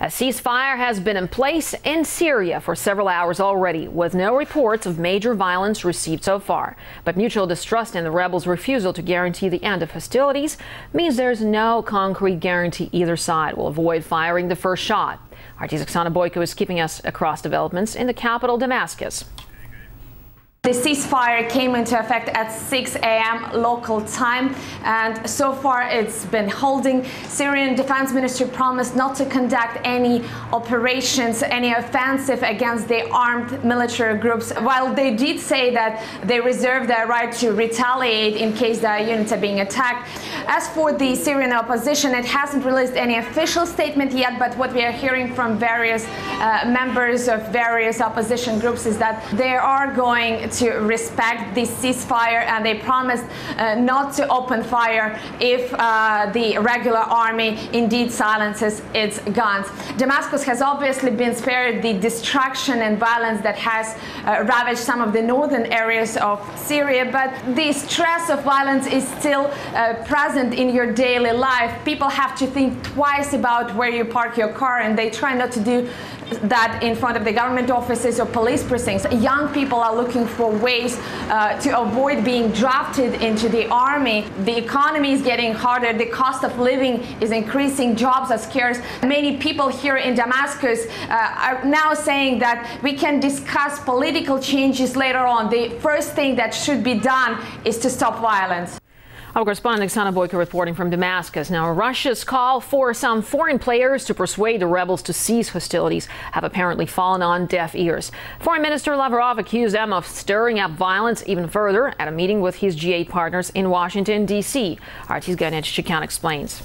A ceasefire has been in place in Syria for several hours already, with no reports of major violence received so far. But mutual distrust in the rebels' refusal to guarantee the end of hostilities means there's no concrete guarantee either side will avoid firing the first shot. RT's Oksana Boyko is keeping us across developments in the capital, Damascus. The ceasefire came into effect at 6 a.m. local time, and so far it's been holding. Syrian Defense Ministry promised not to conduct any operations, any offensive against the armed military groups, while they did say that they reserve their right to retaliate in case their units are being attacked. As for the Syrian opposition, it hasn't released any official statement yet, but what we are hearing from various members of various opposition groups is that they are going to respect the ceasefire, and they promised not to open fire if the regular army indeed silences its guns. Damascus has obviously been spared the destruction and violence that has ravaged some of the northern areas of Syria, but the stress of violence is still present in your daily life. People have to think twice about where you park your car, and they try not to do that in front of the government offices or police precincts. Young people are looking for ways to avoid being drafted into the army. The economy is getting harder. The cost of living is increasing. Jobs are scarce. Many people here in Damascus are now saying that we can discuss political changes later on. The first thing that should be done is to stop violence. Our correspondent Oksana Boyko reporting from Damascus. Now, Russia's call for some foreign players to persuade the rebels to cease hostilities have apparently fallen on deaf ears. Foreign Minister Lavrov accused them of stirring up violence even further at a meeting with his G8 partners in Washington, D.C. RT's Ganesh Chikan explains.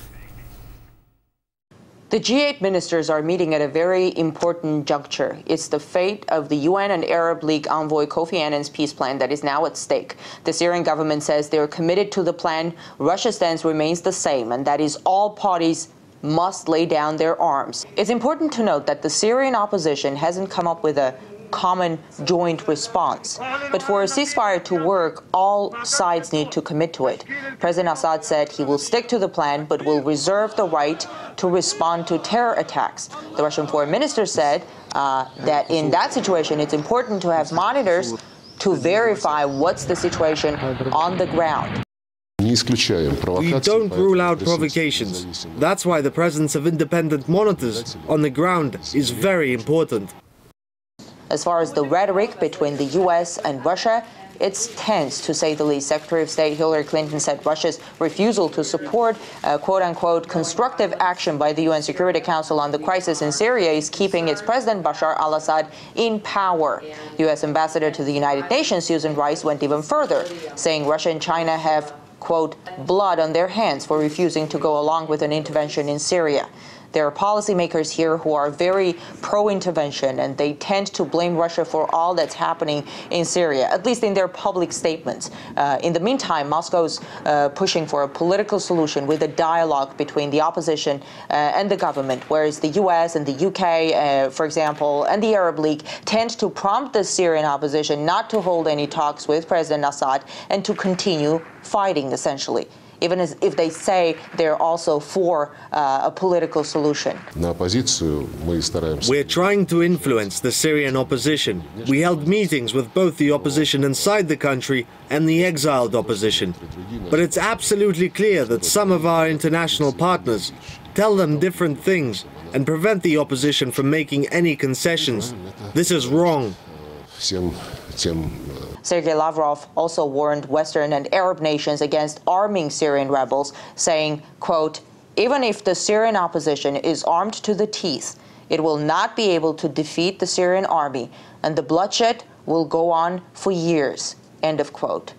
The G8 ministers are meeting at a very important juncture. It's the fate of the UN and Arab League envoy Kofi Annan's peace plan that is now at stake. The Syrian government says they're committed to the plan. Russia's stance remains the same, and that is all parties must lay down their arms. It's important to note that the Syrian opposition hasn't come up with a common joint response. But for a ceasefire to work, all sides need to commit to it. President Assad said he will stick to the plan, but will reserve the right to respond to terror attacks. The Russian foreign minister said that in that situation, it's important to have monitors to verify what's the situation on the ground. We don't rule out provocations. That's why the presence of independent monitors on the ground is very important. As far as the rhetoric between the U.S. and Russia, it's tense, to say the least. Secretary of State Hillary Clinton said Russia's refusal to support, quote-unquote, constructive action by the UN Security Council on the crisis in Syria is keeping its president, Bashar al-Assad, in power. U.S. Ambassador to the United Nations, Susan Rice, went even further, saying Russia and China have, quote, blood on their hands for refusing to go along with an intervention in Syria. There are policymakers here who are very pro-intervention, and they tend to blame Russia for all that's happening in Syria, at least in their public statements. In the meantime, Moscow's pushing for a political solution with a dialogue between the opposition and the government, whereas the U.S. and the UK, for example, and the Arab League tend to prompt the Syrian opposition not to hold any talks with President Assad and to continue fighting, essentially, even as if they say they're also for a political solution. We're trying to influence the Syrian opposition. We held meetings with both the opposition inside the country and the exiled opposition. But it's absolutely clear that some of our international partners tell them different things and prevent the opposition from making any concessions. This is wrong. Sergei Lavrov also warned Western and Arab nations against arming Syrian rebels, saying, quote, even if the Syrian opposition is armed to the teeth, it will not be able to defeat the Syrian army, and the bloodshed will go on for years, end of quote.